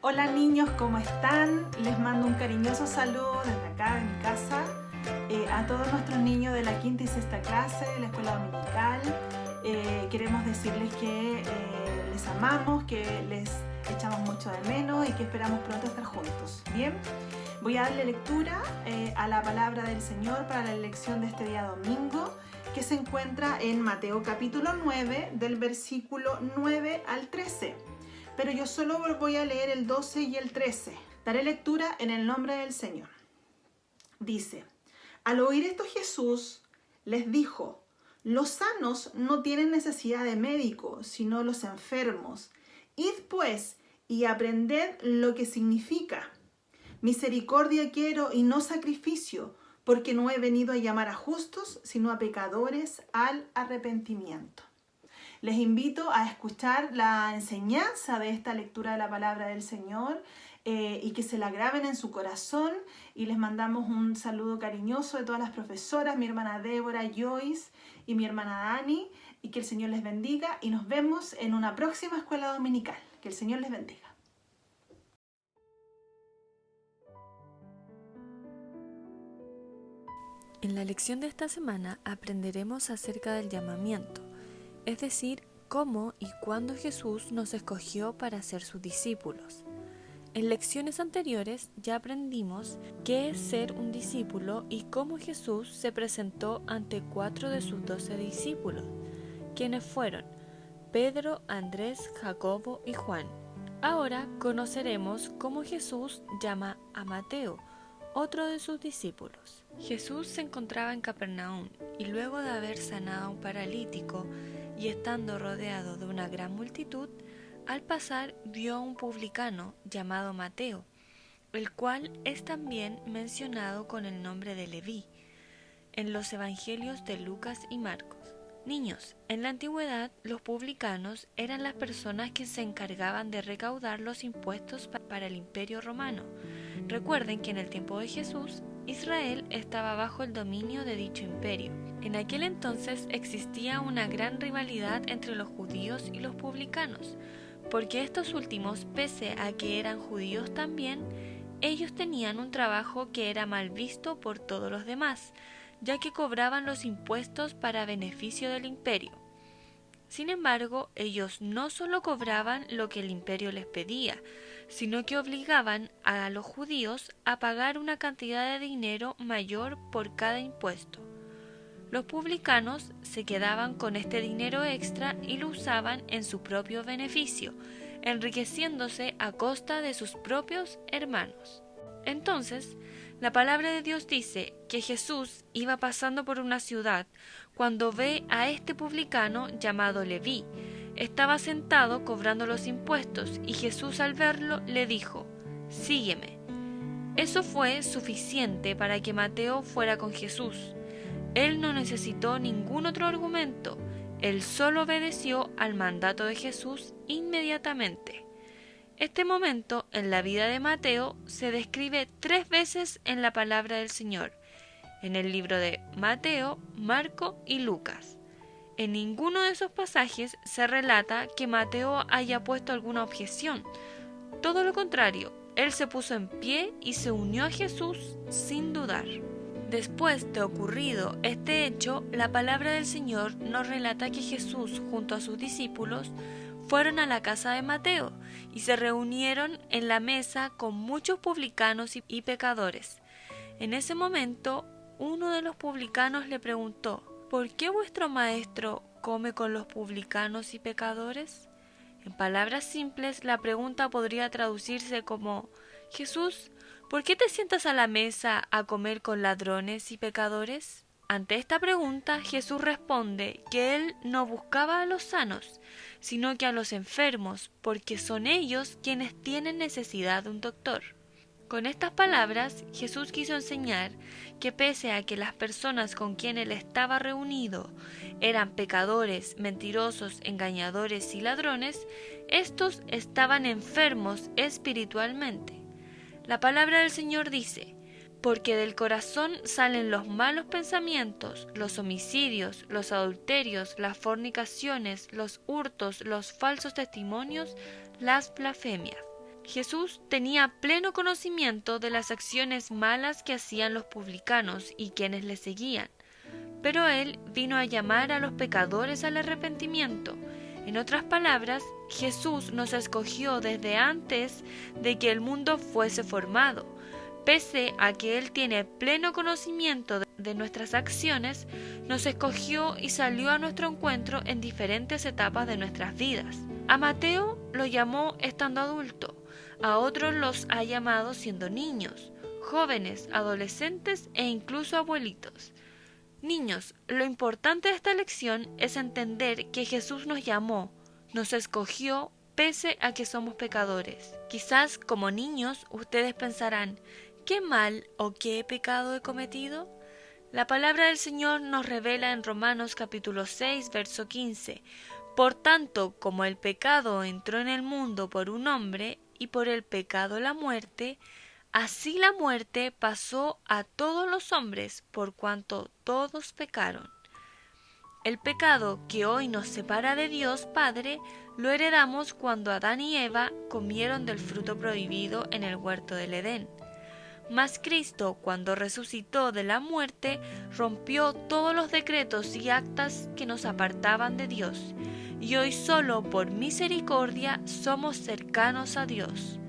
Hola niños, ¿cómo están? Les mando un cariñoso saludo desde acá de mi casa a todos nuestros niños de la quinta y sexta clase de la escuela dominical. Queremos decirles que les amamos, que les echamos mucho de menos y que esperamos pronto estar juntos. Bien, voy a darle lectura a la palabra del Señor para la lección de este día domingo, que se encuentra en Mateo capítulo 9, del versículo 9 al 13. Pero yo solo voy a leer el 12 y el 13. Daré lectura en el nombre del Señor. Dice: al oír esto Jesús les dijo: los sanos no tienen necesidad de médico, sino los enfermos. Id pues y aprended lo que significa: misericordia quiero y no sacrificio, porque no he venido a llamar a justos, sino a pecadores al arrepentimiento. Les invito a escuchar la enseñanza de esta lectura de la palabra del Señor y que se la graben en su corazón. Y les mandamos un saludo cariñoso de todas las profesoras, mi hermana Débora, Joyce y mi hermana Dani. Y que el Señor les bendiga y nos vemos en una próxima escuela dominical. Que el Señor les bendiga. En la lección de esta semana aprenderemos acerca del llamamiento, es decir, cómo y cuándo Jesús nos escogió para ser sus discípulos. En lecciones anteriores ya aprendimos qué es ser un discípulo y cómo Jesús se presentó ante 4 de sus 12 discípulos, quienes fueron Pedro, Andrés, Jacobo y Juan. Ahora conoceremos cómo Jesús llama a Mateo, otro de sus discípulos. Jesús se encontraba en Capernaum y luego de haber sanado a un paralítico y estando rodeado de una gran multitud, al pasar vio a un publicano llamado Mateo, el cual es también mencionado con el nombre de Leví en los evangelios de Lucas y Marcos. Niños, en la antigüedad los publicanos eran las personas que se encargaban de recaudar los impuestos para el Imperio Romano. Recuerden que en el tiempo de Jesús, Israel estaba bajo el dominio de dicho imperio. En aquel entonces existía una gran rivalidad entre los judíos y los publicanos, porque estos últimos, pese a que eran judíos también, ellos tenían un trabajo que era mal visto por todos los demás, ya que cobraban los impuestos para beneficio del imperio. Sin embargo, ellos no solo cobraban lo que el imperio les pedía, sino que obligaban a los judíos a pagar una cantidad de dinero mayor por cada impuesto. Los publicanos se quedaban con este dinero extra y lo usaban en su propio beneficio, enriqueciéndose a costa de sus propios hermanos. Entonces, la palabra de Dios dice que Jesús iba pasando por una ciudad cuando ve a este publicano llamado Leví. Estaba sentado cobrando los impuestos y Jesús al verlo le dijo: sígueme. Eso fue suficiente para que Mateo fuera con Jesús. Él no necesitó ningún otro argumento, él solo obedeció al mandato de Jesús inmediatamente. Este momento en la vida de Mateo se describe 3 veces en la palabra del Señor, en el libro de Mateo, Marco y Lucas. En ninguno de esos pasajes se relata que Mateo haya puesto alguna objeción. Todo lo contrario, él se puso en pie y se unió a Jesús sin dudar. Después de ocurrido este hecho, la palabra del Señor nos relata que Jesús junto a sus discípulos fueron a la casa de Mateo y se reunieron en la mesa con muchos publicanos y pecadores. En ese momento, uno de los publicanos le preguntó: ¿por qué vuestro maestro come con los publicanos y pecadores? En palabras simples, la pregunta podría traducirse como: Jesús, ¿por qué te sientas a la mesa a comer con ladrones y pecadores? Ante esta pregunta, Jesús responde que Él no buscaba a los sanos, sino que a los enfermos, porque son ellos quienes tienen necesidad de un doctor. Con estas palabras, Jesús quiso enseñar que pese a que las personas con quien Él estaba reunido eran pecadores, mentirosos, engañadores y ladrones, estos estaban enfermos espiritualmente. La palabra del Señor dice: porque del corazón salen los malos pensamientos, los homicidios, los adulterios, las fornicaciones, los hurtos, los falsos testimonios, las blasfemias. Jesús tenía pleno conocimiento de las acciones malas que hacían los publicanos y quienes le seguían, pero Él vino a llamar a los pecadores al arrepentimiento. En otras palabras, Jesús nos escogió desde antes de que el mundo fuese formado. Pese a que Él tiene pleno conocimiento de nuestras acciones, nos escogió y salió a nuestro encuentro en diferentes etapas de nuestras vidas. A Mateo lo llamó estando adulto, a otros los ha llamado siendo niños, jóvenes, adolescentes e incluso abuelitos. Niños, lo importante de esta lección es entender que Jesús nos llamó, nos escogió pese a que somos pecadores. Quizás como niños ustedes pensarán, ¿qué mal o qué pecado he cometido? La palabra del Señor nos revela en Romanos capítulo 6, verso 15. Por tanto, como el pecado entró en el mundo por un hombre, y por el pecado la muerte, así la muerte pasó a todos los hombres, por cuanto todos pecaron. El pecado que hoy nos separa de Dios Padre, lo heredamos cuando Adán y Eva comieron del fruto prohibido en el huerto del Edén. Mas Cristo, cuando resucitó de la muerte, rompió todos los decretos y actas que nos apartaban de Dios, y hoy solo por misericordia somos cercanos a Dios.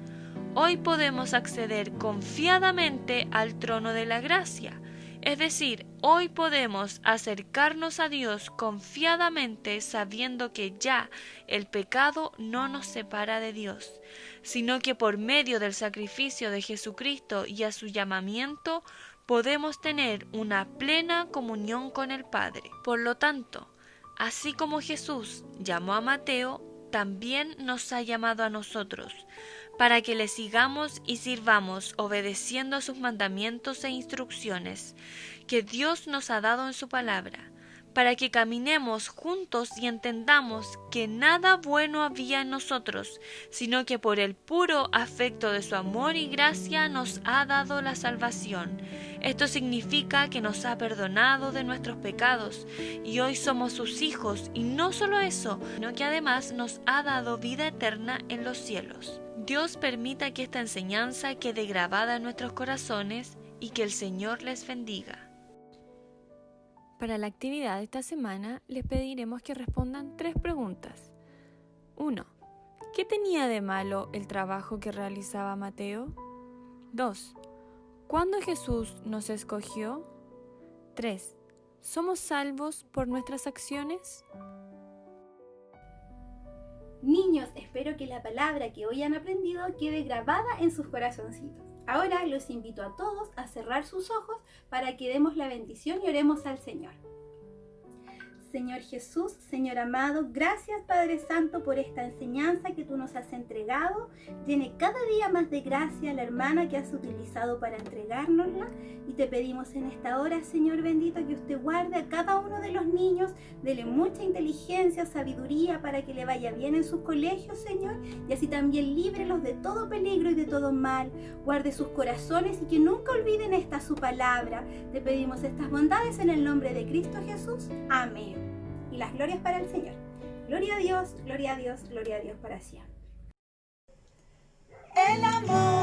Hoy podemos acceder confiadamente al trono de la gracia, es decir, hoy podemos acercarnos a Dios confiadamente sabiendo que ya el pecado no nos separa de Dios, sino que por medio del sacrificio de Jesucristo y a su llamamiento podemos tener una plena comunión con el Padre. Por lo tanto, así como Jesús llamó a Mateo, también nos ha llamado a nosotros, para que le sigamos y sirvamos obedeciendo a sus mandamientos e instrucciones que Dios nos ha dado en su palabra, para que caminemos juntos y entendamos que nada bueno había en nosotros, sino que por el puro afecto de su amor y gracia nos ha dado la salvación. Esto significa que nos ha perdonado de nuestros pecados y hoy somos sus hijos, y no solo eso, sino que además nos ha dado vida eterna en los cielos. Dios permita que esta enseñanza quede grabada en nuestros corazones y que el Señor les bendiga. Para la actividad de esta semana les pediremos que respondan 3 preguntas. 1. ¿Qué tenía de malo el trabajo que realizaba Mateo? 2. ¿Cuándo Jesús nos escogió? 3. ¿Somos salvos por nuestras acciones? Niños, espero que la palabra que hoy han aprendido quede grabada en sus corazoncitos. Ahora los invito a todos a cerrar sus ojos para que demos la bendición y oremos al Señor. Señor Jesús, Señor amado, gracias Padre Santo por esta enseñanza que tú nos has entregado. Tiene cada día más de gracia la hermana que has utilizado para entregárnosla, y te pedimos en esta hora, Señor bendito, que usted guarde a cada uno de los niños, dele mucha inteligencia, sabiduría para que le vaya bien en sus colegios, Señor, y así también líbrelos de todo peligro y de todo mal. Guarde sus corazones y que nunca olviden esta su palabra. Te pedimos estas bondades en el nombre de Cristo Jesús. Amén. Y las glorias para el Señor. Gloria a Dios, gloria a Dios, gloria a Dios para siempre. El amor